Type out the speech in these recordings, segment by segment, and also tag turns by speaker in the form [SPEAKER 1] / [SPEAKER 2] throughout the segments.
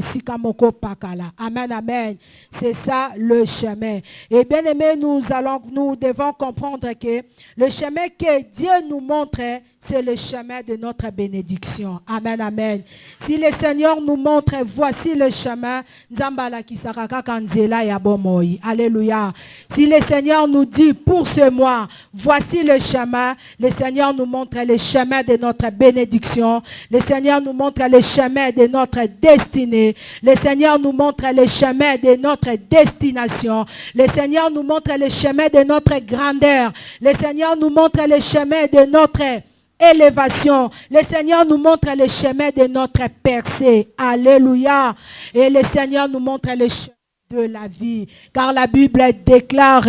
[SPEAKER 1] esika moko pakala. Amen, amen. C'est ça le chemin. Et bien aimé, nous devons comprendre que le chemin que Dieu nous montre, c'est le chemin de notre bénédiction. Amen, amen. Si le Seigneur nous montre, voici le chemin. Alléluia. Si le Seigneur nous dit, pour ce mois, voici le chemin. Le Seigneur nous montre le chemin de notre bénédiction. Le Seigneur nous montre le chemin de notre destinée. Le Seigneur nous montre le chemin de notre destination. Le Seigneur nous montre le chemin de notre grandeur. Le Seigneur nous montre le chemin de notre élévation. Le Seigneur nous montre le chemin de notre percée. Alléluia. Et le Seigneur nous montre le chemin de la vie. Car la Bible déclare,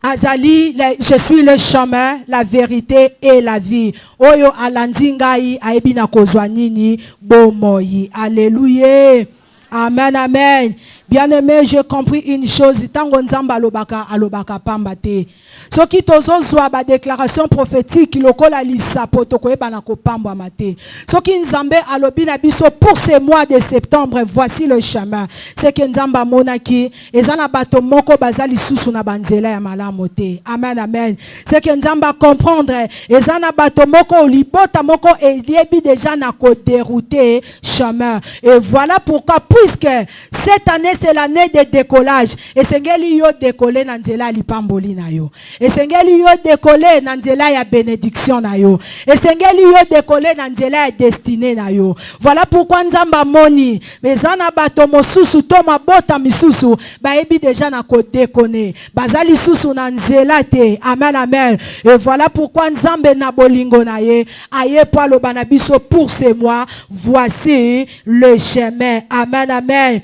[SPEAKER 1] Azali, je suis le chemin, la vérité et la vie. Oyo alandingai aebina kozwanini bomoi. Alléluia. Amen, amen. Bien-aimé, j'ai compris une chose. Tango nzamba alobaka pambate. Ce qui tozozwa ba déclaration prophétique lokola lisapo tokoyeba na kopambwa mate. Ce qui nzambe alobi na biso pour ce mois de septembre, voici le chemin. C'est que nzamba monaki ezana bato moko bazali susu na banzela ya malamu te. Amen, amen. C'est que nzamba comprendre ezana bato moko libota moko eliebi déjà na ko dérouter chemin. Et voilà pourquoi, puisque cette année c'est l'année de décollage, et sengeli yo décoller na nzela lipamboli na yo. Et sengeli yo décoller na nzela ya bénédiction na yo. Et sengeli yo décoller na nzela ya destinée na yo. Voilà pourquoi nzamba moni mezana bato mosusu to mabota misusu baebi déjà na ko déconner. Bazali susu na nzela te. Amen, amen. Et voilà pourquoi nzambe na bolingo na ye aye po aloba na biso pour ce mois, voici le chemin. Amen, amen.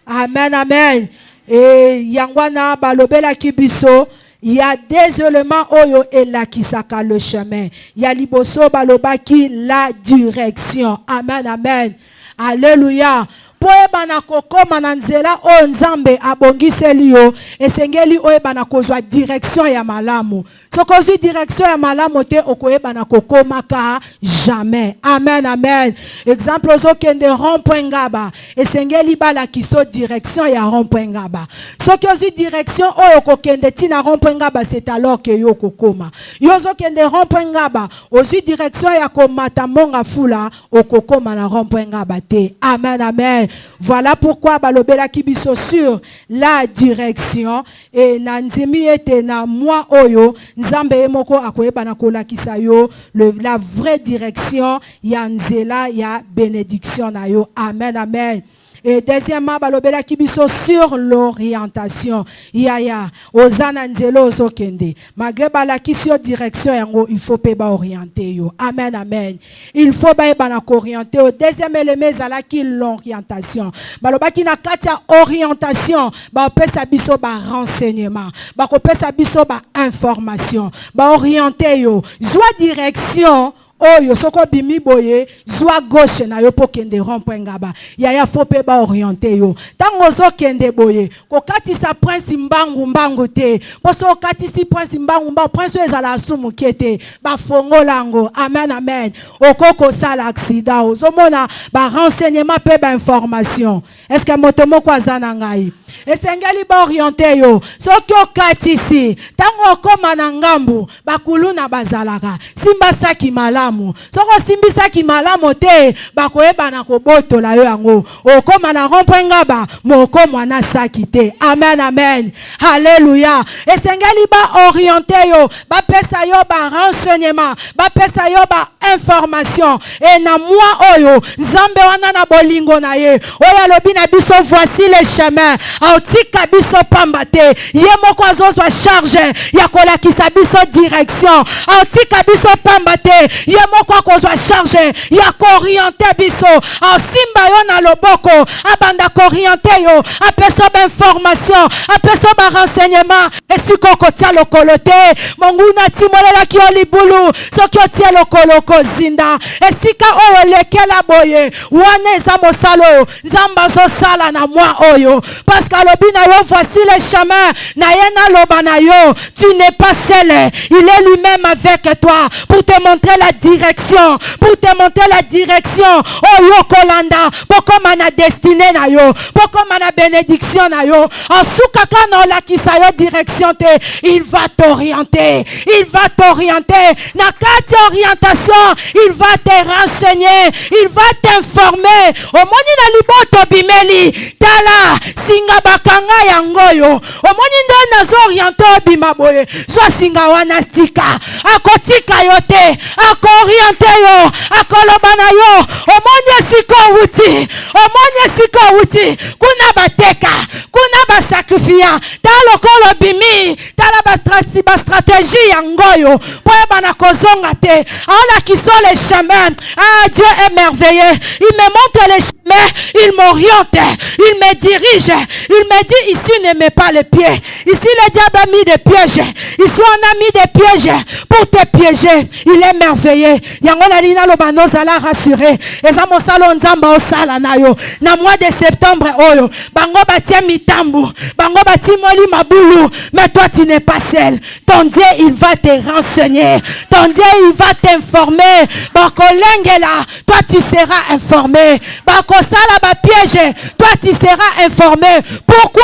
[SPEAKER 1] Amen, amen. Et yangwana balobela kibiso, il y a des éléments oyo et la kisaka le chemin. Il y a liboso balobaki la direction. Amen, amen. Alléluia. Poeba na kokoma na nzela o nzambe abongiseli yo esengeli oeba na kozwa direction ya malamu. Sokozwi direction ya malamu te okoeba na kokoma ka jamais. Amen, amen. Exemple ozokende rond-point ngaba esengeli bala kiso direction ya rond-point ngaba. Sokozwi direction oyo kokende tina rond-point ngaba, c'est alors que yo kokoma. Yo zokende rond-point ngaba ozwi direction ya komata monga fula okokoma na rond-point ngaba te. Amen, amen. Voilà pourquoi balobela kibiso sur la direction et nanzimi ete na moi oyo nzambe moko akoyeba na kolakisa yo la vraie direction ya nzela ya bénédiction na yo. Amen, amen. Et deuxièmement, balobela kibiso sur l'orientation. Yaya, ozana nzelo ozokende. Malgré balakisio direction yango, il faut pas orienter yo. Amen, amen. Il faut pas na orienter. Au deuxième élément, zalaki l'orientation. Balobaki na katia orientation, ba pesa biso ba renseignement, ba pesa biso ba information, ba orienter yo. Zwa direction. Oh, yo soko bimi boye, zwa gauche na yo po kende rond-point ngaba. Yaya faut pas orienter yo. Tango zo kende boye, ko kati sa prince mbangu te. Poso kati si prince mbangu prince ezala sumu kete, ba fongo lango. Amen, amen. Okoko sala accident, ozomona ba renseignement pe ba information. Est-ce que motomo kwa zana ngai? Esengeli ba orienter yo. Soki okati si, tango okoma na ngambu, bakulu na bazalaka. Simba saki malamu. Soko simbi saki malamu te, bakoyeba na kobotola yo yango. Okoma na rond-point ngaba, moko mwana saki te. Amen, amen. Alléluia. Esengeli ba orienter yo, ba pesa yo ba renseignement, ba pesa yo ba information. Et na moi oyo, nzambe wana na bolingo na ye. Oya lobi na biso, voici le chemin. Aotika biso pambate, ye moko azozwa charge ya kolakisa biso direction. Aotika biso pambate, ye moko akozwa charge ya koriente biso. Aosimba yo na loboko, abanda koriente yo, apeso ba information, apeso ba renseignement. Esiko kotia lokolo te, monguna timolela ki olibulu, soki otia lokolo kozinda. Esika oyo lekela boye, wane za mosalo, nzamba zo sala na moi oyo. Parce qu'alobi na yo, voici le chemin. Nayena loba na yo. Tu n'es pas seul. Il est lui-même avec toi pour te montrer la direction. Pour te montrer la direction. Oh yo kolanda. Poko mana destinée na yo. Poko mana bénédiction na yo. En soukaka na la kisayo direction te. Il va t'orienter. Il va t'orienter. Na kati orientation. Il va te renseigner. Il va t'informer. Omoni na liboto bimeli. Tala. Singa bakanga yangoyo. Omoni ndo nazo orienter bimaboye. Soit singa wana stika. Akotika yote. Akoriente yo. Akolobana yo. Omoni siko wuti. Omoni siko wuti. Kuna bateka. Kuna basakrifia. Talo kolo bimi. Tala ba stratégie yangoyo. Poye bana kozonga te. Ala qui sont les chemins. Ah, Dieu est merveilleux. Il me montre les chemins. Il m'oriente. Il me dirige. Il me dit ici ne mets pas les pieds. Ici le diable a mis des pièges. Ici on a mis des pièges pour te piéger. Il est merveilleux. Yangona lina lobano zala rassuré. Eza mosalo nzamba osala na yo. Na mois de septembre oyo. Bango batie mitambu. Bango bati moli mabulu. Mais toi tu n'es pas seul. Ton Dieu il va te renseigner. Ton Dieu il va t'informer. Bako lengela. Toi tu seras informé. Bako sala ba piège. Toi tu seras informé. Pourquoi?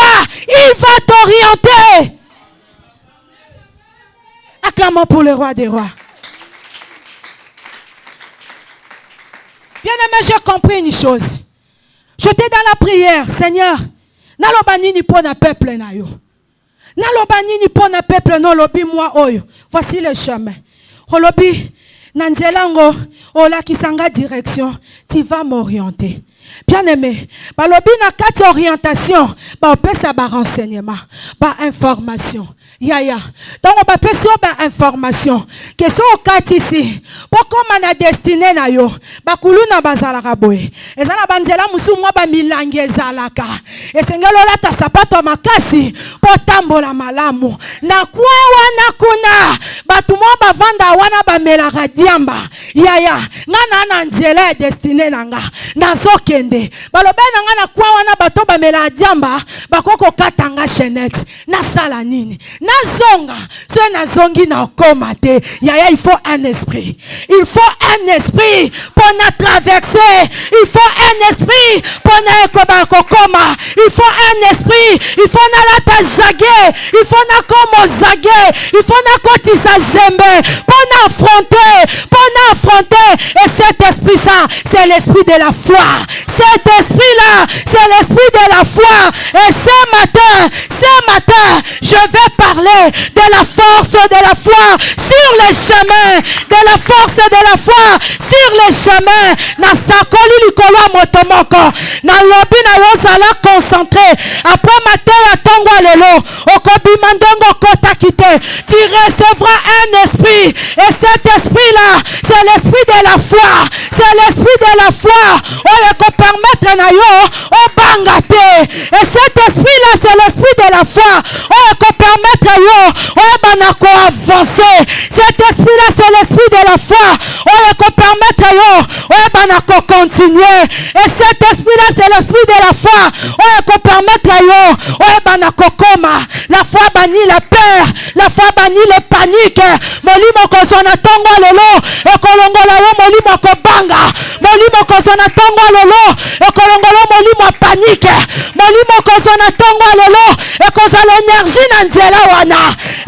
[SPEAKER 1] Il va t'orienter. Acclamons pour le roi des rois. Bien aimé, j'ai compris une chose. J'étais dans la prière. Seigneur, nalobani ni pona peuple na yo. Nalobani ni pona peuple no lobi moi oyo. Voici le chemin. Olobi nanzelango ola kisanga direction. Tu vas m'orienter. Bien aimé, balobi na kati orientation, ba opesa ba renseignement, ba information. Yaya. Donc on va faire ba information. Que so kati ici. Pourquoi mana destiné na yo? Ba kuluna bazala kaboye. Ezala banzela musu mwa ba milange zalaka. Esengelo la ta sapato makasi potambola malamu. Na kwa wana kuna batu mwa ba vanda wana ba melaka diamba. Yaya, ngana na nzela destiné nanga. Na zokende. Balobe nanga na kwa wana bato ba melaka diamba, bakoko katanga chenette. Na sala nini? Nazonga, soit nazongi na komate. Yaya, il faut un esprit. Il faut un esprit pour na traverser. Il faut un esprit pour na ekoma. Il faut un esprit. Il faut na lata zage. Il faut na komo zage. Il faut na kotisa zembe. Pour na affronter. Pour na affronter. Et cet esprit-là, c'est l'esprit de la foi. Cet esprit-là, c'est l'esprit de la foi. Et ce matin, je vais parler de la force de la foi sur les chemins, de la force de la foi sur les chemins. Na sakoli likolo motomoko na lobi na yo sala concentré après matin ya tongo lelo okobima ndongo kota kite. Tu recevras un esprit et cet esprit là c'est l'esprit de la foi. C'est l'esprit de la foi. On peut permettre na yo o bangate. Et cet esprit là c'est l'esprit de la foi. On peut permettre yo o banako avancer. Cet esprit là c'est l'esprit de la foi. On peut permettre yo o banako continuer. Et cet esprit là c'est l'esprit de la foi. On peut permettre yo o banako koma. La foi bannit la peur. La foi bannit le panique. Molimo kozona tongo lelo ekolongola yo molimo kobanga. Molimo kozona tongo lelo ekolongola molimo panique. Molimo kozona tongo lelo ekozala énergie na nzela wana.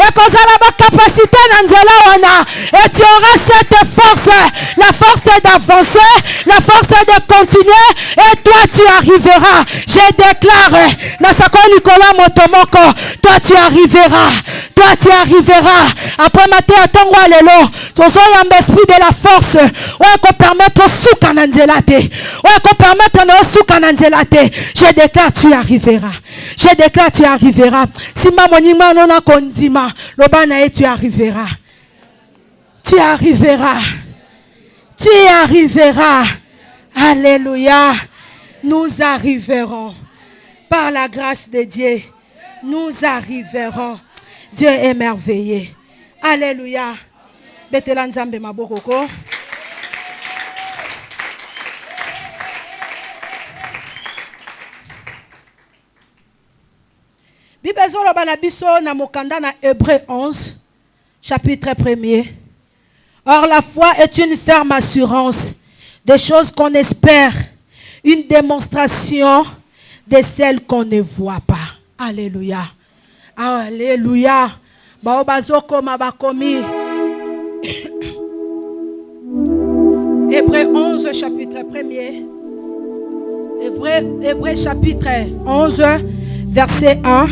[SPEAKER 1] Ekozala ba capacité na nzela wana. Et tu auras cette force. La force d'avancer. La force de continuer. Et toi tu arriveras. Je déclare. Nasakoli kola motomoko. Toi tu arriveras. Toi tu arriveras. Après matin à tongo lelo. Tozo yamba esprit de la force. Ouais qu'on permettre souka na nzela te. Ouais qu'on permettre na souka na nzela te. Je déclare tu arriveras. Je déclare tu arriveras. Si ma monima nona konzima. Lobana et tu arriveras. Tu arriveras. Tu arriveras. Alléluia. Nous arriverons. Par la grâce de Dieu. Nous arriverons. Dieu est merveilleux. Alléluia. Betela nzambe mabokoko. ezoloba na biso na mokanda na Hébreu 11, chapitre 1er. Or la foi est une ferme assurance des choses qu'on espère, une démonstration de celles qu'on ne voit pas. Alléluia. Alléluia. Baobazoko mabakomi. Hébreu 11, chapitre 1er. Hébreu chapitre 11, verset 1.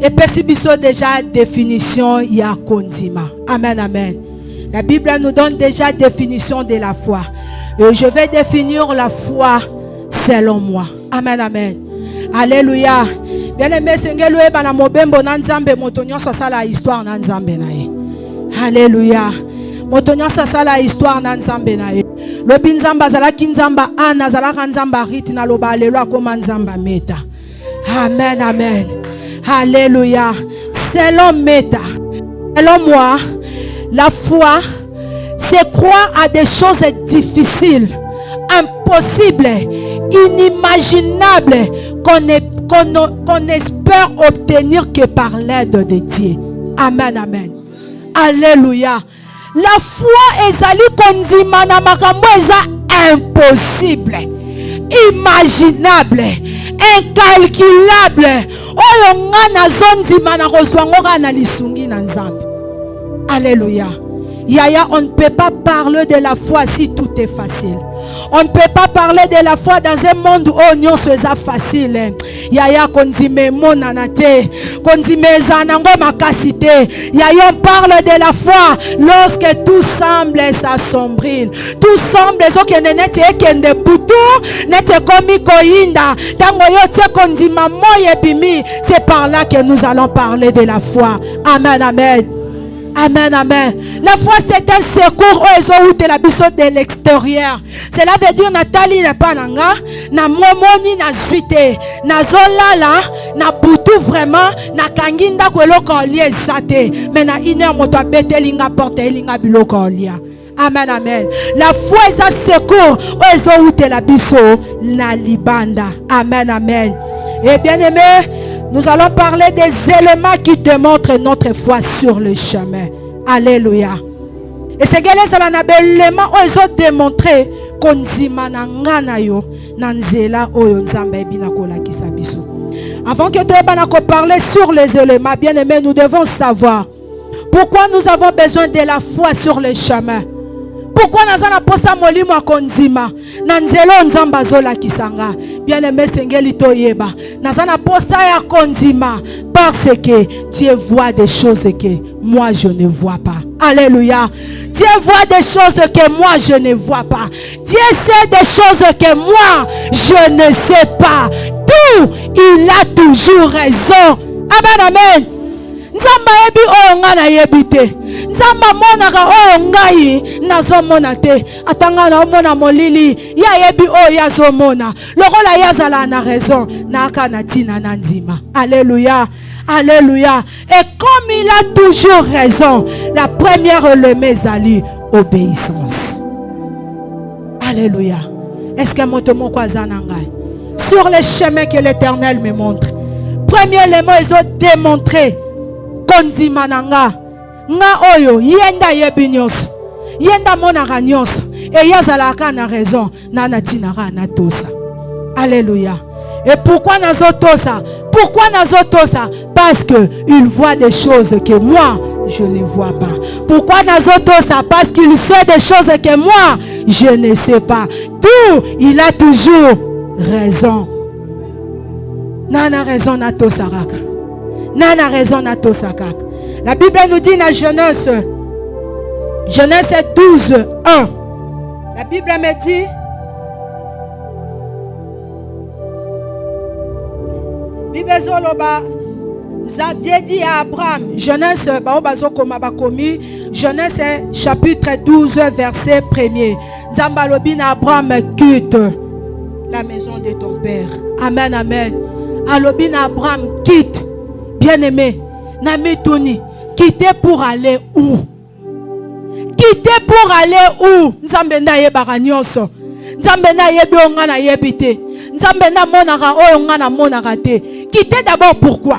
[SPEAKER 1] Et percibiso déjà définition ya kondima. Amen, amen. La Bible nous donne déjà définition de la foi. Et je vais définir la foi selon moi. Amen, amen. Alléluia. Bien-aimé, sengelo eba na mobembo na nzambe moto nyonso sala histoire na nzambe na ye. Alléluia. Moto nyonso sala histoire na nzambe na ye. Lobi nzamba zalaki nzamba ana zalaka nzamba riti na loba lelo akoma nzamba meta. Amen, amen. Alléluia. Selon Meta, selon moi, la foi, c'est croire à des choses difficiles, impossibles, inimaginables, qu'on espère obtenir que par l'aide de Dieu. Amen, amen. Alléluia. La foi est kondima na makambo eza impossible, imaginable, incalculable. Oyo nga na zonzima na kozwangoka na lisungi na nzambe. Alléluia. Yaya, on ne peut pas parler de la foi si tout est facile. On ne peut pas parler de la foi dans un monde où on soit facile. Yaya, konzime monanate, konzime zanango makasite. Yaya, on parle de la foi lorsque tout semble s'assombrir. Tout semble ce que n'était kende butu, n'était komi koinda. Tango yote konzima moye bimi. C'est par là que nous allons parler de la foi. Amen, amen. Amen, amen. La foi, c'est un secours où de la biso de l'extérieur. Cela veut dire Nathalie n'est pas nanga, na momoni na suite, na zolala, na butu vraiment, na kanginda kweloko lié sate, mais na iner moto bete linga porte linga biloko lia. Amen, amen. La foi est un secours où de la biso na libanda. Amen, amen. Et bien aimé, nous allons parler des éléments qui démontrent notre foi sur le chemin. Alléluia. Et c'est que ça n'a pas l'élément où ils ont démontré qu'on zima na ngana yo nanzela oyo nzambe bina kola kisabiso. Avant que tu aies parler sur les éléments, bien aimés, nous devons savoir pourquoi nous avons besoin de la foi sur le chemin. Pourquoi nous avons posa molimo konzima nanzelo nzamba zola kisanga. Bien aimé sengeli toyeba nazana posa ya konzima parce que Dieu voit des choses que moi je ne vois pas. Alléluia. Dieu voit des choses que moi je ne vois pas. Dieu sait des choses que moi je ne sais pas. Tout, il a toujours raison. Amen, amen. Nzamba yebi oyo nga na yebite. Nzamba monaka oyo ngai nazo mona te. Atanga na mona molili ya yebi oyo yazo mona. Lokola yazala na raison na aka na tina na nzima. Alléluia. Alléluia. Et comme il a toujours raison, la première le mezali obéissance. Alléluia. Est-ce que moto moko azana ngai? Sur le chemin que l'Éternel me montre. Premièrement, ils ont démontré konzima nanga nga oyo yenda yebi nyonso yenda monaka nyonso et yazalaka na raison na natinaka na tosa. Alléluia. Et pourquoi nazotosa? Pourquoi nazotosa? Parce que il voit des choses que moi je ne vois pas. Pourquoi nazotosa? Parce qu'il sait des choses que moi je ne sais pas. Tout, il a toujours raison. Nana raison na tosa raka. Nana raison na tosa kaka. La Bible nous dit dans Genèse 12, 1. La Bible me dit Bible zoloba Dieu dit à Abraham, Genèse chapitre 12 verset 1er. Zambalobi na Abraham quitte la maison de ton père. Amen, amen. Alobi na Abraham quitte. Bien-aimé, Namitoni, quitter pour aller où? Quitter pour aller où? Nzambenda yebaka nyonso. Nzambenda yebi onga na yebite. Nzambenda monaka oyo onga na monaka te. Quitter d'abord pourquoi?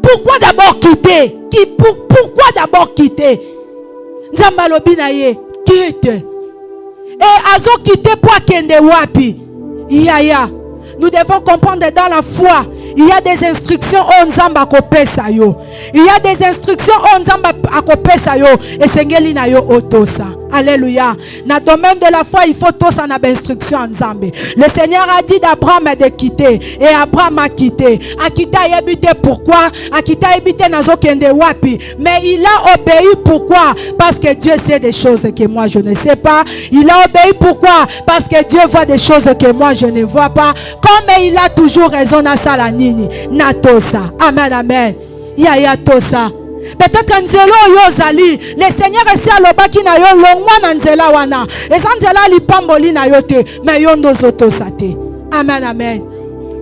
[SPEAKER 1] Pourquoi d'abord quitter? Pourquoi d'abord quitter? Nzamba lobi na ye, quitte. Et azo quitter pour kende wapi? Yaya. Nous devons comprendre dans la foi, il y a des instructions on nzamba kopesa yo. Il y a des instructions on nzamba akopesa yo et sengeli na yo otosa. Alléluia. Dans le domaine de la foi, il faut tous en avoir instruction en Zambé. Le Seigneur a dit d'Abraham de quitter. Et Abraham a quitté. A quitté a habité pourquoi? A quitté a habité dans un wapi. Mais il a obéi pourquoi? Parce que Dieu sait des choses que moi je ne sais pas. Il a obéi pourquoi? Parce que Dieu voit des choses que moi je ne vois pas. Comme il a toujours raison dans sa nini. Natosa. Amen, amen. Ya tosa. Peut-être nzelo yo zali le Seigneur esi alobaki na yo longwa na nzela wana eza nzela lipamboli na yo te mais yo ndozotosa te. Amen, amen.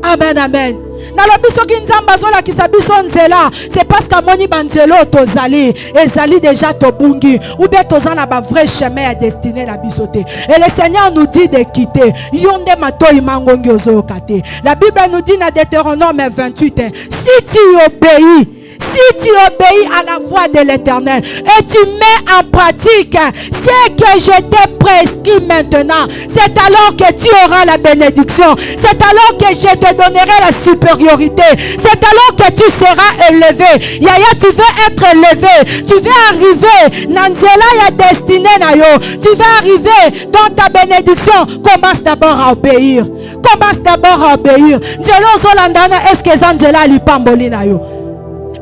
[SPEAKER 1] Amen, amen. Nalobi soki nzamba zola kisa biso nzela c'est parce que moni banzelo tozali ezali déjà tobungi ou bien tozana ba vrai chemin à destiné la biso te. Et le Seigneur nous dit de quitter yonde matoi mangongi ozoyoka te. La Bible nous dit dans Deutéronome 28 si tu obéis, si tu obéis à la voix de l'Éternel et tu mets en pratique ce que je t'ai prescrit maintenant, c'est alors que tu auras la bénédiction. C'est alors que je te donnerai la supériorité. C'est alors que tu seras élevé. Yaya, tu veux être élevé. Tu veux arriver. Nanzela ya destiné na yo. Tu veux arriver dans ta bénédiction. Commence d'abord à obéir. Commence d'abord à obéir. Nzelo zolandana est-ce que Zanzela li pamboli na yo?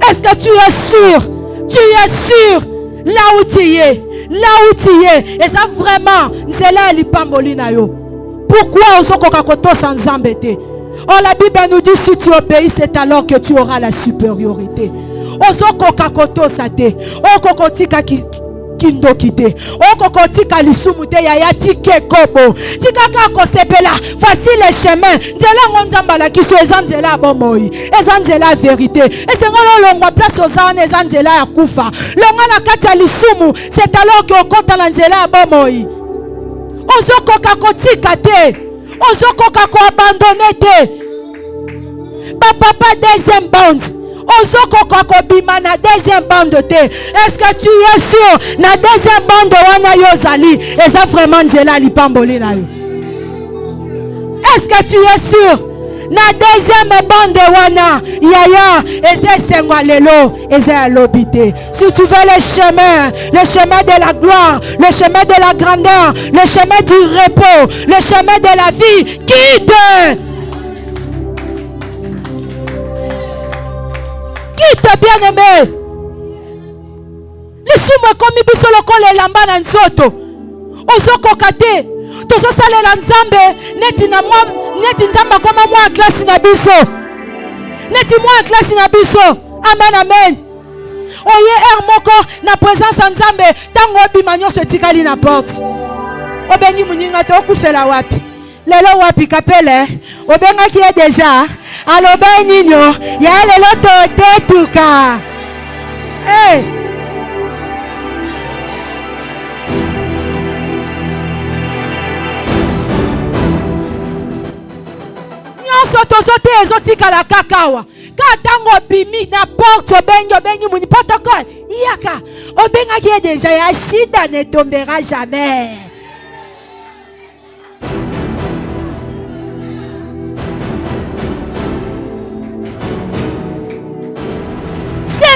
[SPEAKER 1] Est-ce que tu es sûr? Tu es sûr là où tu es? Là où tu es. Et ça vraiment, c'est là l'ipamboli na yo. Pourquoi ozokoka koto sans embêter? Oh, la Bible nous dit si tu obéis, c'est alors que tu auras la supériorité. Ozokoka koto sate. O kokotika kindo kite. O kokotika lisumute yaya tike kobo. Tikaka kosepela. Voici les chemins. Nzela ngonzamba la kiso ezanzela bomoi. Ezanzela vérité. Et c'est ngolo longwa place ozane ezanzela ya kufa. Longa na kati ya lisumu, c'est alors que okota na nzela bomoi. Ozokoka kotika te. Ozokoka ko abandonner te. Papa deuxième bande. Ozokoka ko bima na deuxième bande te. Est-ce que tu es sûr na deuxième bande wana yo zali eza vraiment nzela lipamboli na yo? Est-ce que tu es sûr na deuxième bande wana yaya eza sengwa lelo eza lobité? Si tu veux le chemin de la gloire, le chemin de la grandeur, le chemin du repos, le chemin de la vie, quitte. Quitte, bien-aimé. Les soumons comme biso lokole lamba na nzoto. Ozokoka te. Tozo salela nzambe neti na mwa neti nzamba koma mwa classe na biso. Neti mwa classe na biso. Amen, amen. Oye moko na présence nzambe tango bima nyonso etikali na porte. Obengi muninga te okufela wapi? Lelo wapi kapele? Obenga ki déjà. Aloba nyinyo ya lelo to tetuka. Hey. Nyonso tozote ezotika la kakawa. Katango bimi na porte obengi muni protocole. Yaka. Obenga ki déjà ya shida ne tombera jamais.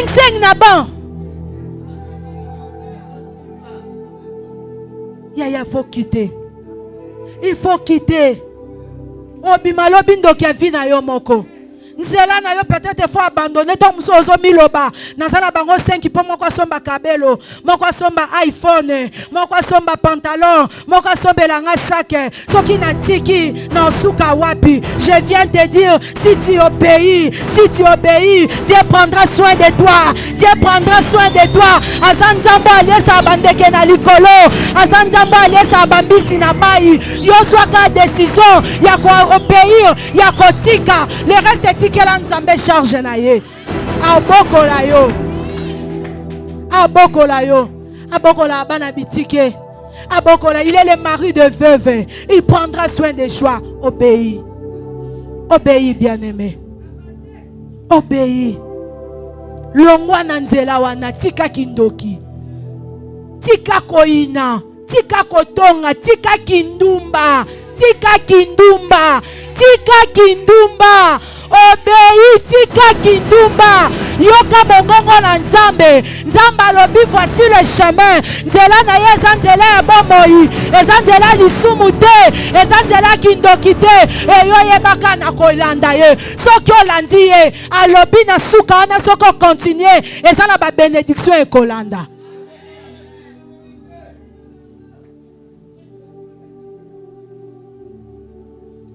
[SPEAKER 1] Seng na ban. Yaya, faut quitter. Il faut quitter. Obima lobi ndoki ya vi na yo moko. Nzela na yo peut-être faut abandonner ton musozo miloba. Nazana bango 5 po moko somba kabelo, moko somba iPhone, moko somba pantalon, moko somba langa sac. Soki na tiki na suka wapi. Je viens te dire si tu obéis, Dieu prendra soin de toi. Dieu prendra soin de toi. Azanzambo alesa bandeke na likolo, azanzambo alesa bambisi na mai. Yo swaka décision ya ko obéir, ya ko tika. Le reste est que l'anzambe charge na ye. Abokola yo. Abokola yo. Abokola bana bitike. Abokola, il est le mari de veuve. Il prendra soin des choix. Obéis. Obéis, bien-aimé. Obéis. longwa na nzela wana tika kindoki, tika koina, tika kotonga, tika kindumba, tika kindumba, tika kindumba. Obéi, tika kindumba. Yoka mongongo na nzambe. Nzamba alobi voici le chemin. Nzela na ye eza nzela ya bomoi, eza nzela lisumu te, eza nzela kindoki te. Eyo yebaka na kolanda ye. Soki olandi ye, alobi na suka wana soko continue, eza na ba bénédiction ekolanda.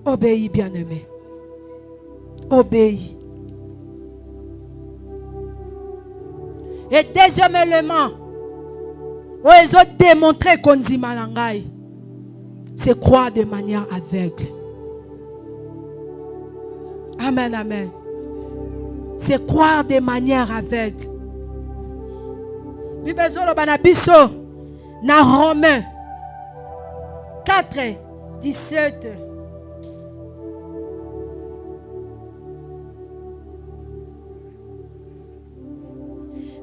[SPEAKER 1] Obéis, bien-aimé. Obéis. Et deuxième élément, où ils ont démontré qu'on dit malangai, c'est croire de manière aveugle. Amen, amen. C'est croire de manière aveugle. Bibezolo banabiso na Romains 4, 17.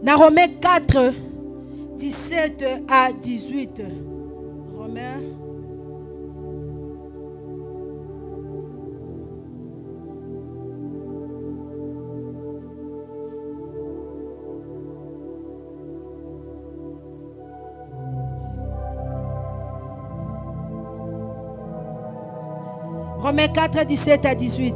[SPEAKER 1] Dans Romains 4, 17 à 18. Romains. Romains 4, 17 à 18.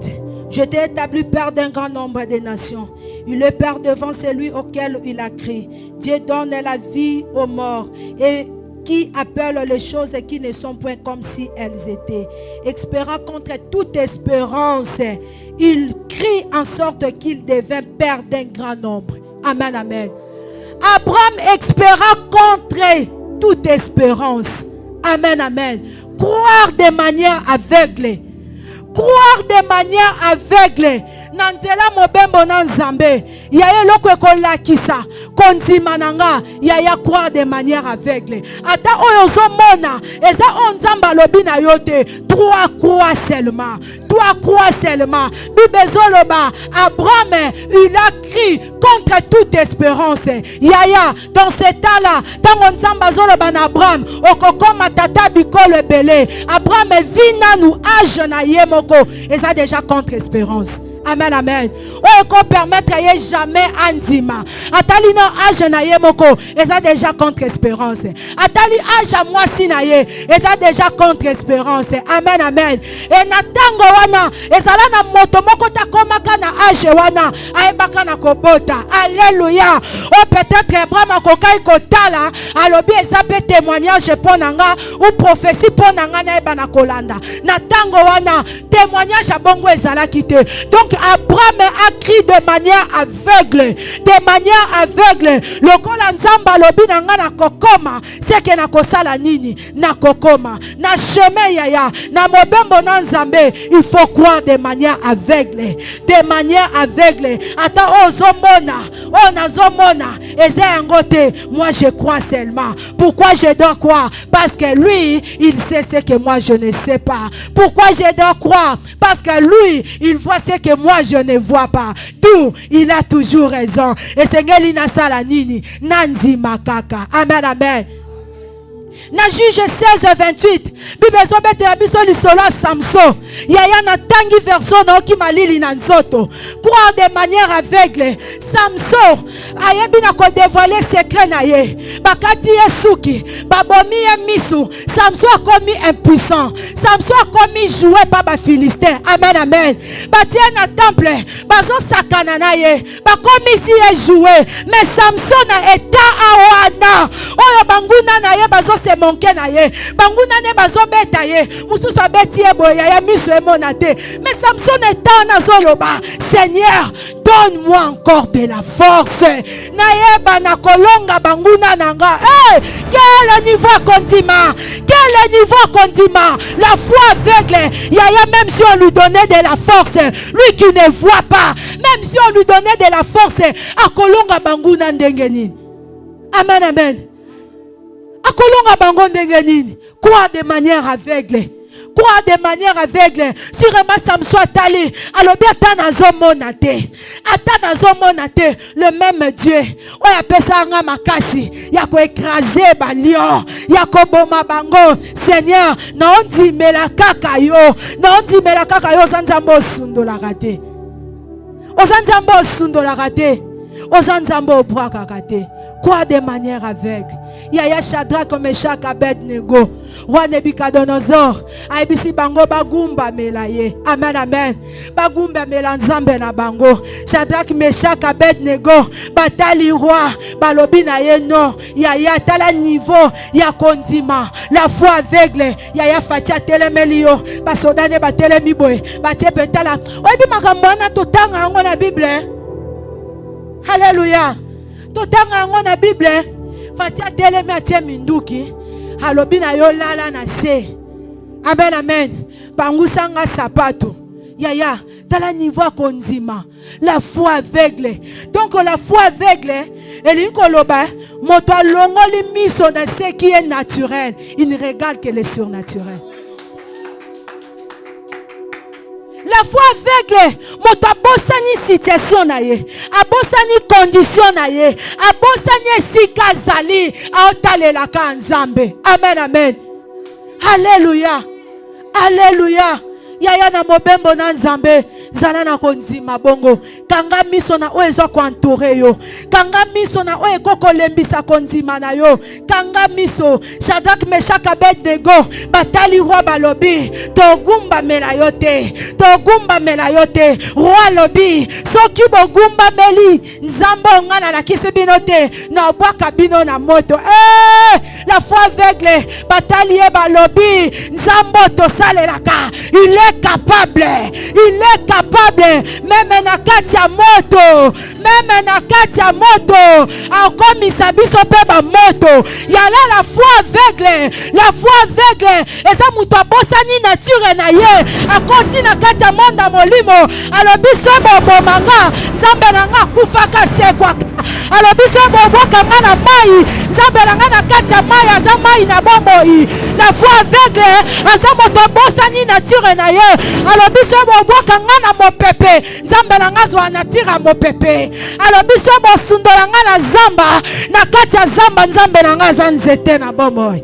[SPEAKER 1] Je t'ai établi père d'un grand nombre de nations. Il est père devant celui auquel il a crié. Dieu donne la vie aux morts et qui appelle les choses qui ne sont point comme si elles étaient. Espérant contre toute espérance, il crie en sorte qu'il devint père d'un grand nombre. Amen, amen. Abraham espéra contre toute espérance. Amen, amen. Croire de manière aveugle. Croire de manière aveugle. Nanzela mobembo nanzambe. Yaya loko ekolakisa. Kondima nanga. Yaya croire de manière aveugle. Ata oyo mona. Eza onzamba lobi na yote. Toi crois seulement. Toi crois seulement. Bibezoloba. Abraham, il a crié contre toute espérance. Yaya, dans ce temps-là, tant onzamba zoloba na Abraham. Okokoma tata bikolo belé. Abraham vina nous âge na yemoko. Et ça déjà contre espérance. Amen, amen. On permettre jamais anzima. Atali no âge na ye moko, et ça déjà contre espérance. Atali âge à moi si na ye, et ça déjà contre espérance. Amen, amen. Et na tango wana, et ça là na moto moko ta komaka na âge wana, aebaka na kobota. Alléluia. Oh peut-être Abraham kokai kotala, alobi esape témoignage ponanga ou prophétie ponanga na eba na kolanda. Na tango wana témoignage a bongo ezala kite. Donc Abraham a crié de manière aveugle. De manière aveugle. Le kola nzamba lobi na nga na kokoma. C'est que na kosala nini. Na kokoma. Na chemin yaya. Na mobembo na nzambe. Il faut croire de manière aveugle. De manière aveugle. Ata ozomona. Onazomona. Eze yangote. Moi je crois seulement. Pourquoi je dois croire? Parce que lui, il sait ce que moi je ne sais pas. Pourquoi je dois croire? Parce que lui, il voit ce que moi je ne vois pas. Tout, il a toujours raison. Et Seigneur, il n'a pas la nini. Nanzi makaka. Amen, amen. Na Juge 16, 28. Bibezo bete abiso lisolo Samson. Yaya na tangi verso na oki malili na nzoto. Croire de manière aveugle. Samson ayebi na ko dévoiler secret na ye. Bakati yesuki. Babomi ye misu. Samson a commis impuissant. Samson a commis joué par ba Philistin. Amen, amen. Batie na temple. Bazo sakana na ye. Bakomi si ye joué. Mais Samson na eta awana. Oyo banguna na ye bazo se monke na ye. Banguna ne bazo beta ye. Mususu abeti ye boya ya misu emonate. Mais Samson est na zoloba. Seigneur, donne-moi encore de la force. Na ye bana kolonga banguna nanga. Hey, quel niveau condiment. Quel niveau condiment. La foi aveugle. Yaya même si on lui donnait de la force, lui qui ne voit pas, même si on lui donnait de la force, a kolonga banguna ndengeni. Amen, amen. Akolonga bango ndenge nini. Croire de manière aveugle. croire de manière aveugle. Sûrement Samson atali alobi ata nazomona te. Ata nazomona te le même Dieu. Oya pesa nga makasi ya ko écraser ba lion, ya ko boma bango. Seigneur, na ondi mela kaka yo. Na ondi mela kaka yo zanzambo sundola kate. Ozanzambo sundola kate. Ozanzambo obwaka kate. Quoi de manière aveugle. Yaya Shadrach, Meshach, Abednego. Roi Nebuchadnezzar. Aibisi bango bagumba melaye. Amen, amen. Bagumba melanzambe na bango. Shadrach, Meshach, Abednego. Batali roi. Balobi na ye non. Yaya tala niveau. Ya kondima. La foi aveugle. Yaya fatia telemelio. Basodane batelemiboe. Batie petala. Oibi makambana totanga ango na Bible. Alléluia. Totanga ango na Bible. Fatia teleme atie minduki. Alobi na yo lala na se. Amen, amen. Bangusanga sapato. Yaya, tala niveau konzima. La foi aveugle. Donc la foi aveugle, elle est koloba, moto alongoli miso na ce qui est naturel. Il ne regarde que le surnaturel. La foi aveugle, moto abosani situation na ye, abosani condition na ye, abosani esika zali, aotalela ka nzambe. Amen, amen. Alléluia. Alléluia. Yaya na mobembo na nzambe. Zala na konzima bongo. Kanga miso na oezo ko entouré yo. Kanga miso na oe koko lembisa konzima na yo. Kanga miso. Shadrach, Meshach, Abednego. Batali roi balobi. Togumba mela yote. Togumba mela yote. Roi lobi. Soki bogumba meli. Nzambo ngana na kisibino te. Na obwaka bino na moto. La foi aveugle. Batali e balobi. Nzambo tosale laka. Il est capable. Il est capable. Même na kati ya moto. Même na kati ya moto. Akomisa biso pe ba moto. Yala la foi aveugle. La foi aveugle. Eza muto abosani nature na ye. Akoti na kati ya monda molimo. Alobi sebo bomanga. Nzambe na nga kufaka sekwa. Alobi sebo boka nga na mai. Nzambe na nga na kati ya mai. Aza mai na bomoi. La foi aveugle. Aza moto abosani nature na ye. Alobi sebo boka nga na mopepe. Nzambe na nga zwa natira mopepe. Alobi sebo sundola nga na zamba. Na kati ya zamba nzambe na nga za nzete na bomoi.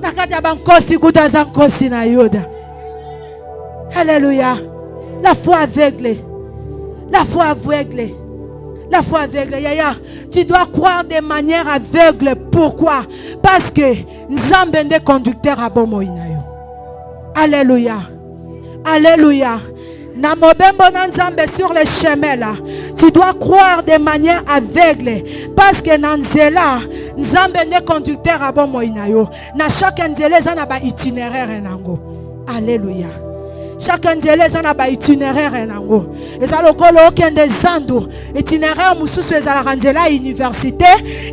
[SPEAKER 1] Na kati ya bankosi kuta za nkosi na Yuda. Alléluia. La foi aveugle. La foi aveugle. La foi aveugle. Yaya, tu dois croire de manière aveugle. Pourquoi? Parce que nzambe nde conducteur à bomoi na yo. Alléluia. Alléluia. Na mobembo na nzambe sur le chemin là. Tu dois croire de manière aveugle. Parce que na nzela, nzambe ne conducteur à bon moïna yo. Na chaque nzela zana ba itinéraire nango. Alléluia. Chaque nzela zana ba itinéraire nango. Eza lokolo okende zandu. Itinéraire mususu ezala nzela université,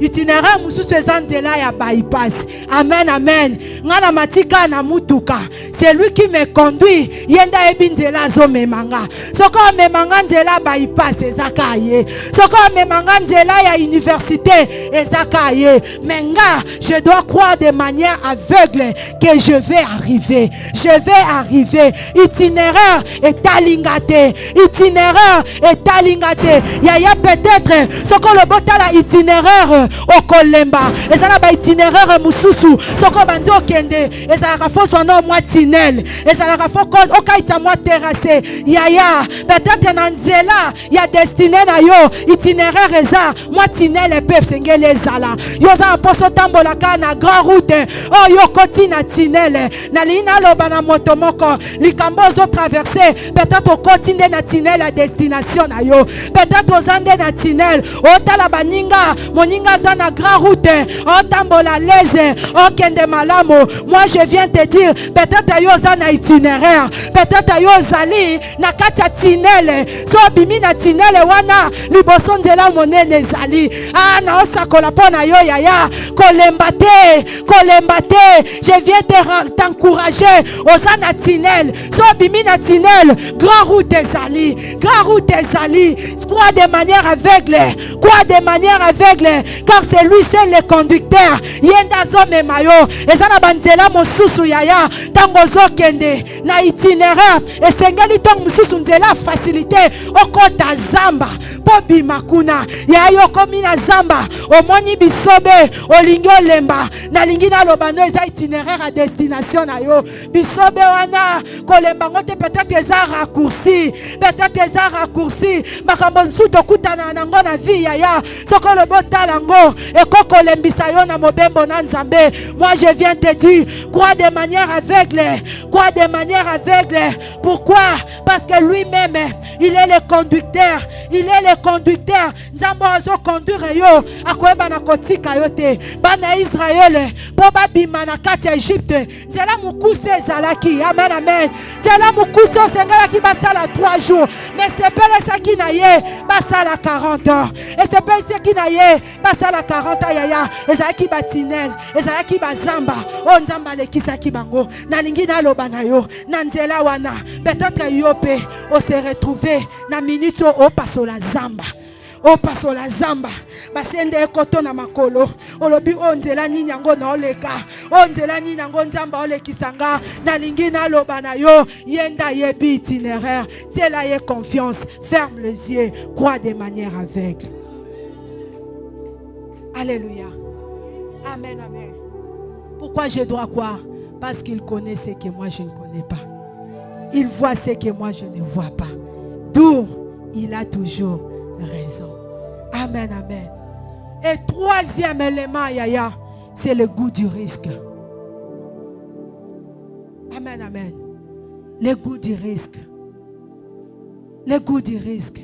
[SPEAKER 1] itinéraire mususu ezala nzela ya bypass. Amen, amen. Ngana matika na mutuka. C'est lui qui me conduit. Yenda ebinzela zo memanga. Soko memanga nzela bypass ezaka ye. Soko memanga nzela ya université ezaka ye. Menga, je dois croire de manière aveugle que je vais arriver. Je vais arriver. Itinéraire est alingate. Itinéraire est alingate. Yaya peut-être soko le botala itinéraire au kolemba. Ezala ba itinéraire mususu. Soko bandi okende. Ezala fo sono moi tinel. Ezala fo okaita moi terrassé. Yaya peut-être na nzela ya destiné na yo itinéraire eza moi tinel e peuvent sengele ezala. Yo za poso tambola kana grand route. Oh yo koti na tinel. Na lina loba na moto moko likambo zo traverser. Peut-être au continent na tinel la destination na yo. Peut-être aux Andes na tinel. O tala baninga moninga za na grand route. O tambola leze. O kende malamo. Moi je viens te dire peut-être yo za na itinéraire. Peut-être yo zali na kati ya tinel. So bimi na tinel wana liboso nzela monene zali. Ah na osakola pona yo yaya. Kolembate. Je viens t'encourager. Oza na tinel. So bimina tinel, grand route ezali, grand route ezali. Crois de manière aveugle, crois de manière aveugle, car c'est lui seul le conducteur. Yenda zome mayo, ezana banzela mosusu yaya, tango zo kende, na itinéraire, et sengeli tong mosusu nzela facilité, okota zamba, pobi makuna, yayo komi na zamba, omoni bisobe, olingo lemba, na lingi na lobano eza itinéraire à destination na yo, bisobe wana, kolemba ngote peut-être eza raccourci, peut-être eza raccourci, makambo nsuto kutana nango na vie yaya, soko le botalango, et koko lembisa yo na mobembo na nzambe. Moi je viens te dire, crois de manière aveugle, crois de manière aveugle. Pourquoi? Parce que lui-même, il est le conducteur, il est le conducteur. Nzambo azo conduire yo, akoeba na kotika yo te, bana Israël, boba bima na kati ya Egypte, nzela mukuse ezalaki, amen amen, nzela mukuse osengalaki basala 3 jours, mais c'est pas ça qui na ye, basala 40 ans, et c'est pas ça qui na ye, basala 40 ans yaya, ezalaki batinel, ezalaki bazamba, o nzamba lekisaki bango, na lingi na loba na yo, na nzela wana, peut-être yo pe, o se retrouver, na minute o paso la zamba. O paso la zamba basende ekoto na makolo olobi onzela nini yango na oleka onzela nini yango nzamba olekisanga na lingi na loba na yo yenda yebi itinéraire tiela ye confiance, ferme les yeux, crois de manière aveugle. Alléluia, amen amen. Pourquoi je dois croire? Parce qu'il connaît ce que moi je ne connais pas, il voit ce que moi je ne vois pas, d'où il a toujours raison. Amen, amen. Et troisième élément, yaya, c'est le goût du risque. Amen, amen. Le goût du risque. Le goût du risque.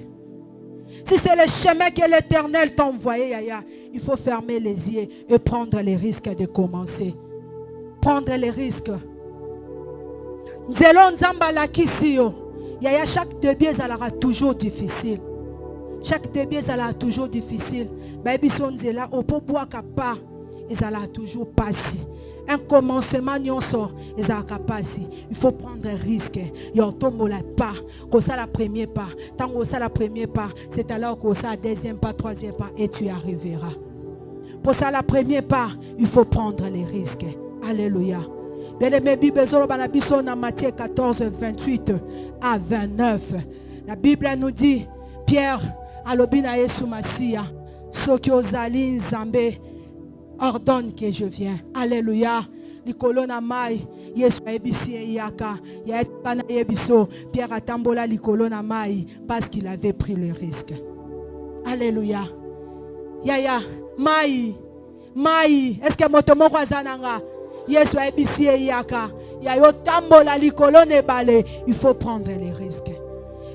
[SPEAKER 1] Si c'est le chemin que l'Éternel t'a envoyé, yaya, il faut fermer les yeux et prendre les risques de commencer. Prendre les risques. Nzelo nzamba la kisio. Yaya, chaque début, ça sera toujours difficile. Chaque début, ça sera toujours difficile. Mais son nzela, au pot boire kapa, ça sera toujours passé. Un commencement, il faut prendre un risque. Il tombe la pas. Comme ça, la première pas. Tant que ça, la première pas, c'est alors que ça, deuxième pas, troisième pas, et tu arriveras. Pour ça, la première pas, il faut prendre les risques. Alléluia. Dans Matthieu 14, 28 à 29, la Bible nous dit, Pierre, alobina Yesu Masia, soki ozali nzambe, ordonne que je viens. Alléluia. Likolo na mai, Yesu ebisi yaka, ya etana yebiso, Pierre atambola likolo na mai parce qu'il avait pris le risque. Alléluia. Yaya, mai, est-ce que motomo kwa zananga? Yesu ebisi yaka, ya yo tambola likolo ne bale, il faut prendre les risques.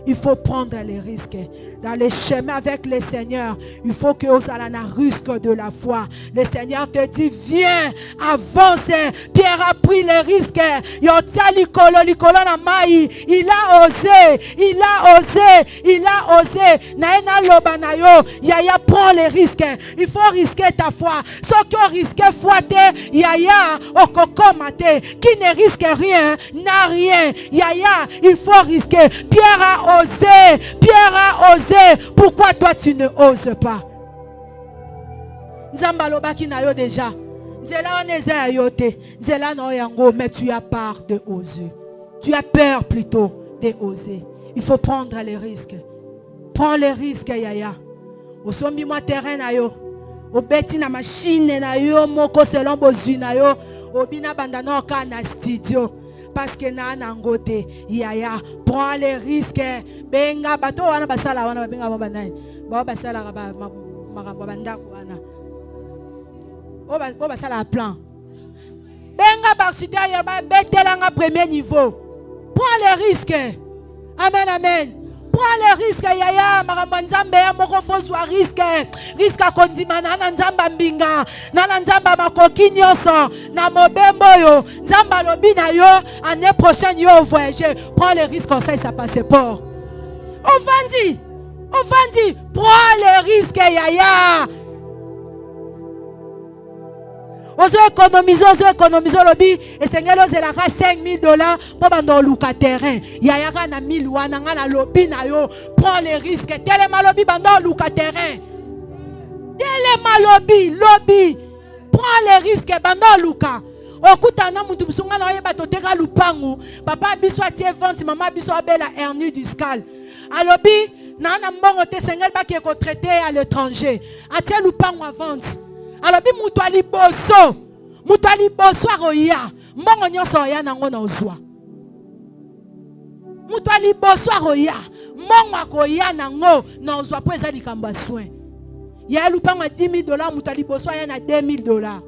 [SPEAKER 1] Il faut prendre les risques. Dans les chemins avec le Seigneur, il faut que vous ayez un risque de la foi. Le Seigneur te dit, viens, avance. Pierre a pris les risques. Il a osé. Naena lobanayo, yaya prend les risques. Il faut risquer ta foi. Ceux qui ont risqué foi, yaya, okokomate, qui ne risque rien, n'a rien. Yaya, il faut risquer. Pierre a osé. Pierre a osé. Pourquoi toi tu ne oses pas? Nzamba lobaki na yo déjà. Nzela oneza yote. Nzela no yango, mais tu as peur de oser. Tu as peur plutôt de oser. Il faut prendre les risques. Prends les risques, yaya. Osombi moi terrain na yo. Obeti na machine na yo moko selon bozui na yo. Obina bandano ka na studio. Parce que na nangote yaya, prends les risques. Benga bato wana basala wana benga mabandai. Ba basala ba mabanda wana. O basala plan. Benga barsita ya ba betelanga premier niveau. Prends les risques. Amen amen. Prends les risques yaya, marambanzambe ya moko fo soit risque. Risque a kondimana na nzamba mbinga, na nzamba makoki nyonso, na mobembo yo, nzamba lobi na yo, année prochaine yo voyager. Prends les risques comme ça et ça passeport. On vendit, prends les risques yaya. Ozo économiser lobby et sengelo zelaka $5,000 pour bando luka terrain. Yayaka na 1000 wana nga na lobby na yo. Prends les risques. Telema lobby bando luka terrain. Telema lobby. Prends les risques bando luka. Okutana mutu musunga na yeba toteka lupangu. Papa biso atie vente, maman biso abela hernie discale. Alobi nana mbongo te sengel ba ki ko traité à l'étranger. Atie lupangu à vente. Alobi mutu ali boso aroya. Mbongo nyonso ya nango na ozwa. Mutu ali boso aroya. Mbongo akoya nango na ozwa po eza likambo ya soin. Ya lupangu $10,000, mutu ali boso ya na $2,000.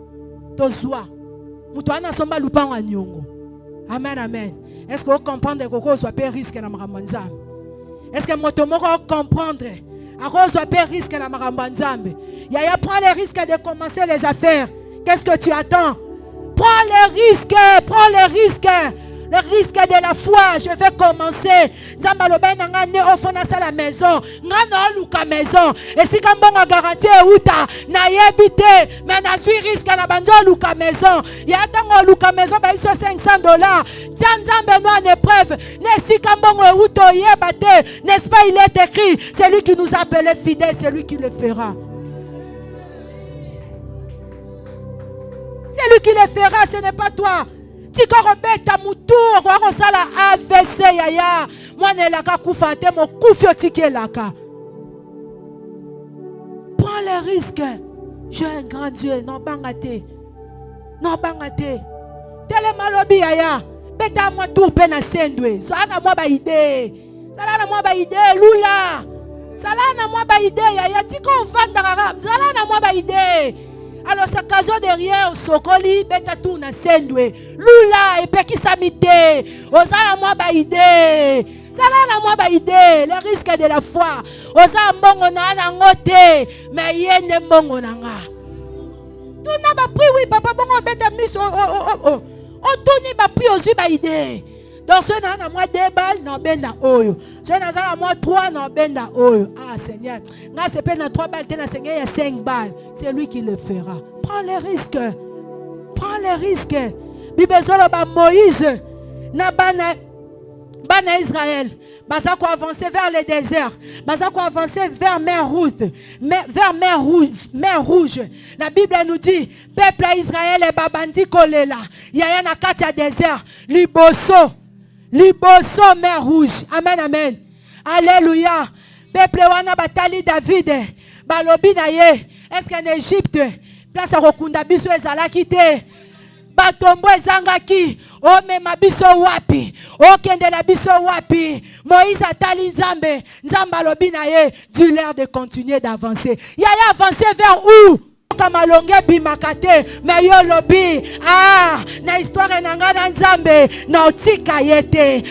[SPEAKER 1] Tozwa. Mutuana somba lupango nyongo. Amen, amen. Est-ce que vous comprenez que vous soit risque na makambanzambe? Est-ce que moto moko comprendre à cause soit risque na makambanzambe? Yaya prend les risques de commencer les affaires. Qu'est-ce que tu attends? Prends les risques, le risque de la foi. Je vais commencer. Nzambalobe nanga ne ofona sa la maison. Ngana luka maison. Et si kambonga garantie uta na yebite, mais na suis risque na banjo luka maison. Ya tango luka maison ba iso $500. Nzambe no en épreuve. Ne si kambongo uto yebate. N'est-ce pas il est écrit, celui qui nous appelle fidèle, c'est lui qui le fera. C'est lui qui le fera, ce n'est pas toi. Tika robeta mutour, wako sala AVC yaya. Mwana laka kufate mo kufio tike laka. Prends les risques. J'ai un grand Dieu, non bangate. Non bangate. Tele malobi yaya. Beta moi tout pena sendwe. Sala moi ba idée. Sala moi ba idée lula. Sala moi ba idée yaya. Tika vanda rara. Sala moi ba idée. Alors sa caso derrière sokoli beta tourna sendwe lula et peki samite oza moi ba idée sala na moi ba idée le risque de la foi oza mbongo na ngote mais yende mbongo na nga tuna ba pri oui papa bongo beta miso o tuni ba pri ozu ba idée. Donc ce n'a moi 2 balles non benda oyo. Ce n'a pas moi 3 non benda oyo. Ah Seigneur, nga c'est pas 3 balles, t'es na Seigneur il y a 5 balles. C'est lui qui le fera. Prends les risques. Prends les risques. Bibezolo ba Moïse na bana Israël. Baza ko avancer vers le désert. Baza ko avancer vers mer rouge. La Bible nous dit peuple Israël et babandi kolela. Yaya na kati ya désert. Liboso mer rouge. Amen, amen. Alléluia. Peuple wana batali David. Balobi na ye. Est-ce qu'en Égypte, place à Rokunda biso ezalaki te? Batombo ezangaki. O mema biso wapi? O kende la biso wapi? Moïse atali Nzambe. Nzambe alobi na ye. Dis-leur de continuer d'avancer. Yaya avancer vers où? Kamalonge bimakate mais yo lobi na histoire nanga na Nzambe na otika yete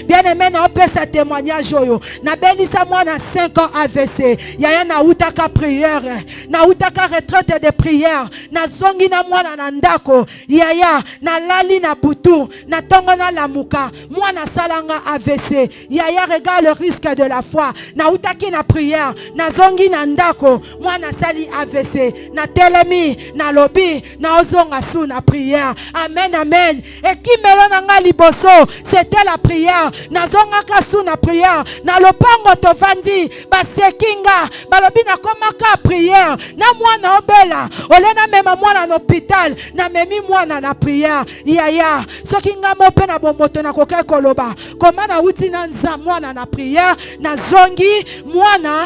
[SPEAKER 1] bien aimé na opesa témoignage oyo na belisa moi na 5 ans AVC yaya na utaka prière na utaka retraite de prière na zongi na mwana na ndako yaya na lali na butu na tongo na lamuka mwana salanga AVC yaya regarde le risque de la foi na utaki na prière na zongi na ndako mwana sali AVC na telemi na lobi na ozonga sous na prière. Amen, amen. Et qui melona nga liboso c'était la prière na zonga ka sous na prière na lopango tovandi basekinga balobi na komaka prière na mwana obela olena mema mwana na hôpital na memi mwana na prière yaya soki nga mope na bomoto na kokai koloba komana uti na nza mwana na prière na zongi mwana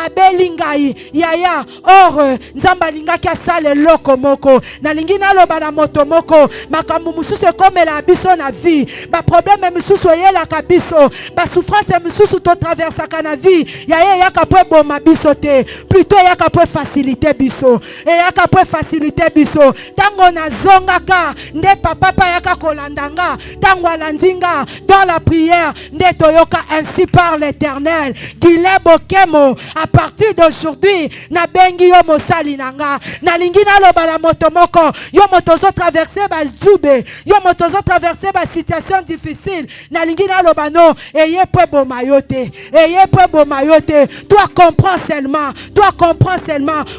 [SPEAKER 1] abeli ngai yaya or nzamba lingaki asale loko moko na lingi na loba na moto moko makambu mususu ekomela biso na vie ba problème mususu yela ka biso ba souffrance mususu to traversaka na vie yaya yaka po boma biso te plutôt yaka po faciliter biso et yaka po faciliter biso tango na zongaka nde papa yaka kolandanga tango alandinga dans la prière nde toyoka ainsi par l'Éternel Guilé Bokemo à partir d'aujourd'hui na bengi yo mosali nanga nalingi naloba na moto moko yo moto zo traverser ba zube yo moto zo traverser ba situation difficile nalingi naloba no eye po boma yo te eye po boma yo te toi comprends seulement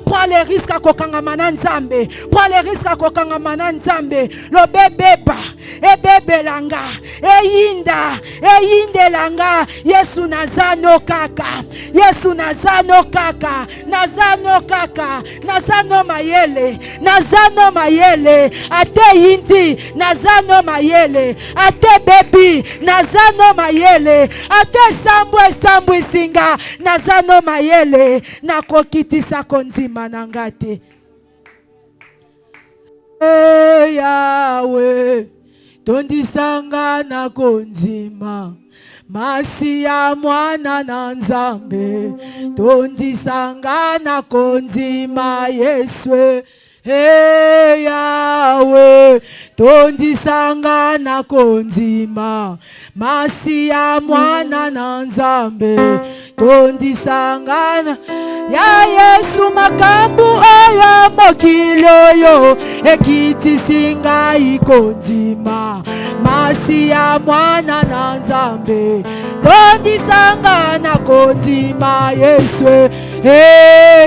[SPEAKER 1] prends les risques à kokanga mananzambe prends les risques à kokanga mananzambe lo bebeba e bebelanga e yinda e yindelanga Yesu nazano kaka Yesu nazano kaka nazano mayele ate yindi nazano mayele ate bebi nazano mayele ate sambwe singa nazano mayele nakokitisa konzima nangate Yahweh tondisanga na konzima masi ya mwana na nzambe tondisanga na konzima Yesu Yahweh tondisanga na konzima masi ya mwana na nzambe tondisanga na ya Yesu makambu oyo mokili oyo ekitisinga ikonzima masi ya mwana na nzambe tondisanga na konzima Yesu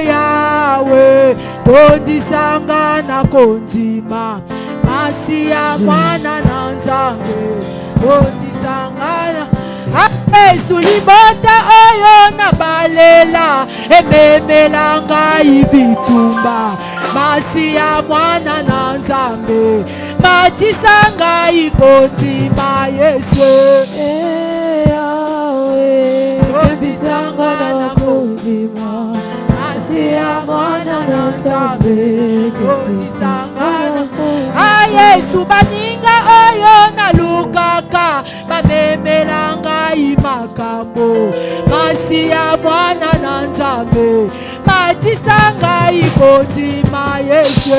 [SPEAKER 1] Yahweh tondisanga na konzima masi ya mwana na nzambe tondisanga na Yesu libota oyo na balela ememelanga ibitumba masi ya mwana na nzambe matisanga ikonzima Yesu Yahweh tondisanga na konzima masi ya mwana na nzambe tondisanga Yesu baninga oyo na lukaka bamemelanga imakambo masi ya mwana na nzambe matisanga ikonzima Yesu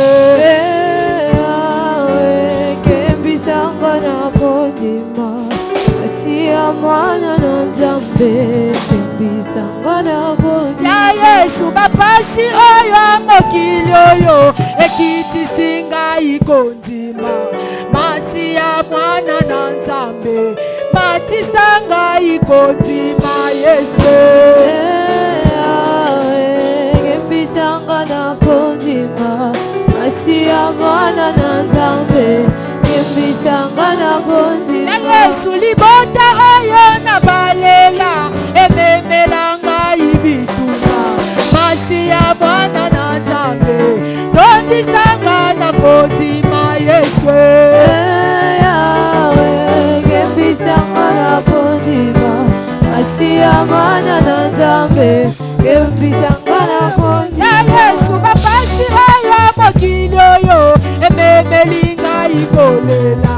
[SPEAKER 1] kembisanga na konzima masi ya mwana na nzambe kembisanga na konzima ya Yesu bapasi oyo mokili oyo ekitisinga ikonzima masi ya mwana na nzambe matisanga ikonzima Yesu kembisanga na konzima masi ya mwana na nzambe kembisanga na konzima ya Yesu libota oyo na balela ememelanga ibitumba masi ya mwana na nzambe tondisanga na konzima Yesu Yahweh kembisanga na konzima masi ya mwana na nzambe kembisanga na konzima ya Yesu bapasi oyo mokili oyo ememelinga ikolela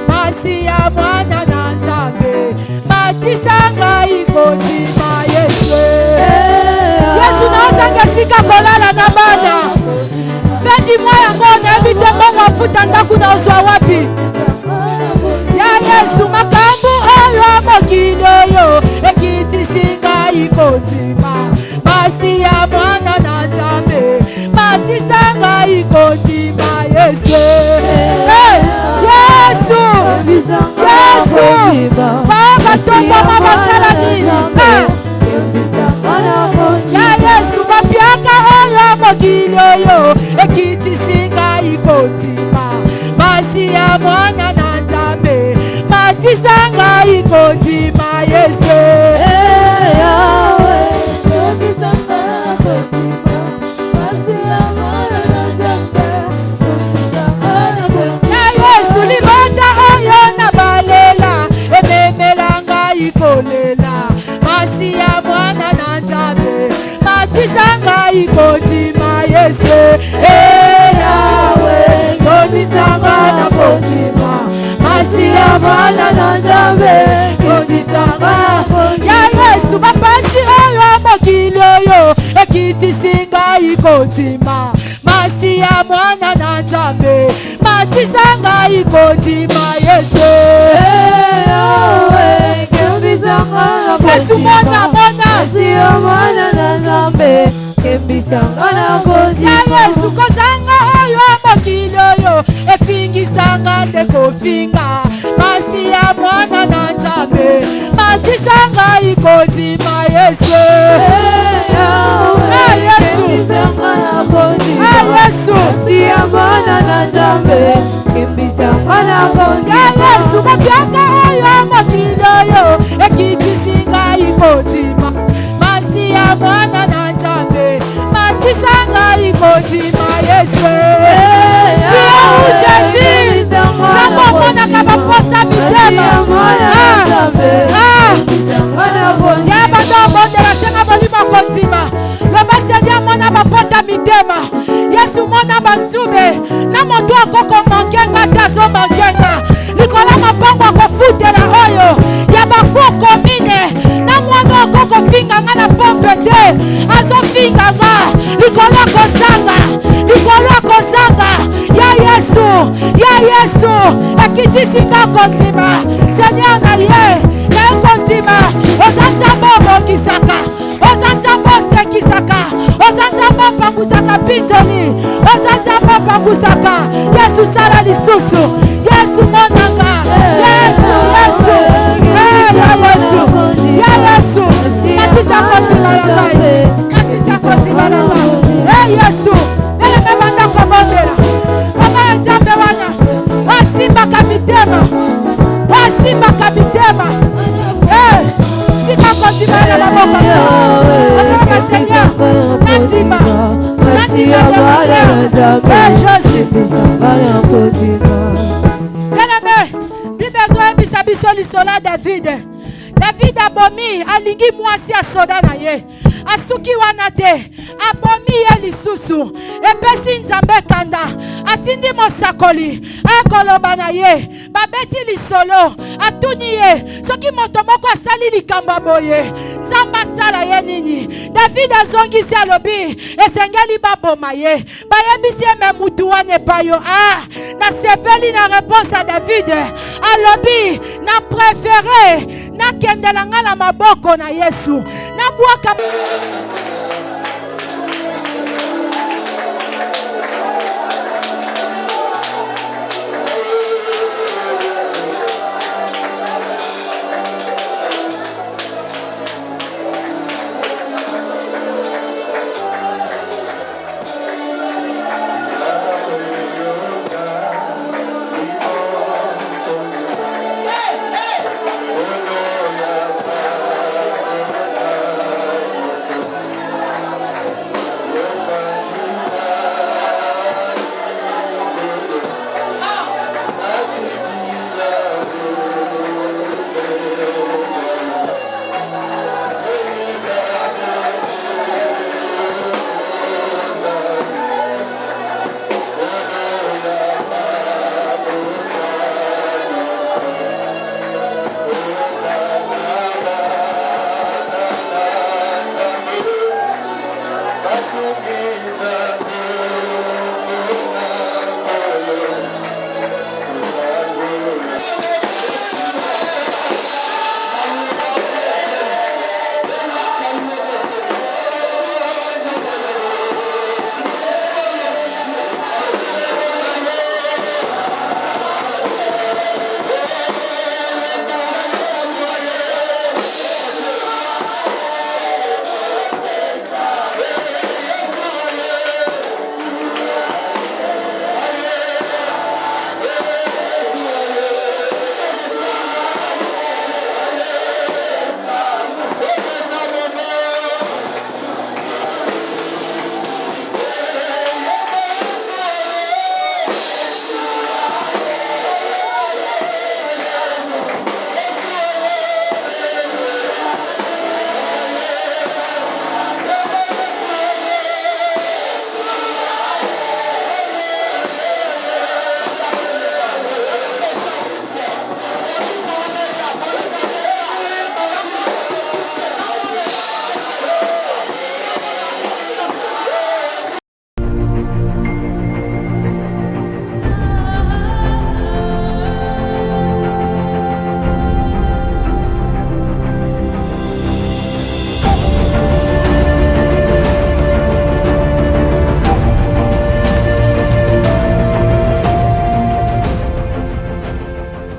[SPEAKER 1] masi ya mwana na nzambe matisanga ikonzima Yesu Yesu naosanga sika kolala na bana fendi mwa yango nayebi te mbongo afuta ndaku na ozwa wapi ya Yesu makambu oyo mokili oyo ekitisinga ikonzima masi ya mwana na nzambe matisanga ikonzima Yesu Yesu baba tomboma basala nini ya Yesu bapiaka oyo mokili oyo ekitisinga ikonzima masi ya mwana na nzambe matisanga ikonzima Yesu Yahweh tondisanga na konzima masi ya mwana na nzambe tondisanga na konzima ya Yesu libota oyo na balela ememelanga ikolela masi ya mwana na nzambe matisanga ikonzima Yesu Yahweh tondisanga na konzima masi ya mwana na nzambe tondisanga ya Yesu bapasi oyo mokili oyo ekitisinga ikonzima masi ya mwana na nzambe matisanga ikonzima Yesu Yahweh kembisanga na konzima masi ya mwana na nzambe kembisanga Yesu kozanga oyo mokili oyo efingisanga nde kofinga masi ya mwana na Nzambe matisanga ikodima Yesu Yesu masi ya mwana na Nzambe kimbisanga na kodima Yesu mopianga oyo mokili oyo ekitisinga ikodima masi ya mwana na Nzambe matisanga ikodima Yesu Jésus Nzambe omonaka baposa mitema ya bato obondela senga bolimo kondima loba Seigneur mona bapota mitema Yesu mona banzube na moto akoko mankenga te azomankenga likola mabango akofutela oyo ya bakoko mine na mwana akoko finganga na pompe te azofinganga likola kozanga ya Yesu ekitisinga kondima Seigneur na ye na kondima ozanzambo obongisaka ozanzambo osekisaka ozanzambo opangusaka pitoni ozanzambo opangusaka Yesu sala lisusu Yesu monanga Yesu matisa kondima na ngai matisa kondima na ngai Yesu eleme banda kobondela mama Nzambe wana wasimbaka mitema sika kondima na maboko te osala Seigneur nanzima bisa biso lisola David abomi alingi mwasi asoda na ye asuki wana te abomi ye lisusu epesi Nzambe kanda atindi mosakoli akoloba na ye babeti lisolo atuni ye soki moto moko asali likambo boye Nzambe asala ye nini David azongisi alobi esengeli baboma ye bayebisi eme mutu wana epai yo nasepeli na réponse à David alobi na préféré nakendela nga na maboko na Yesu na bwaka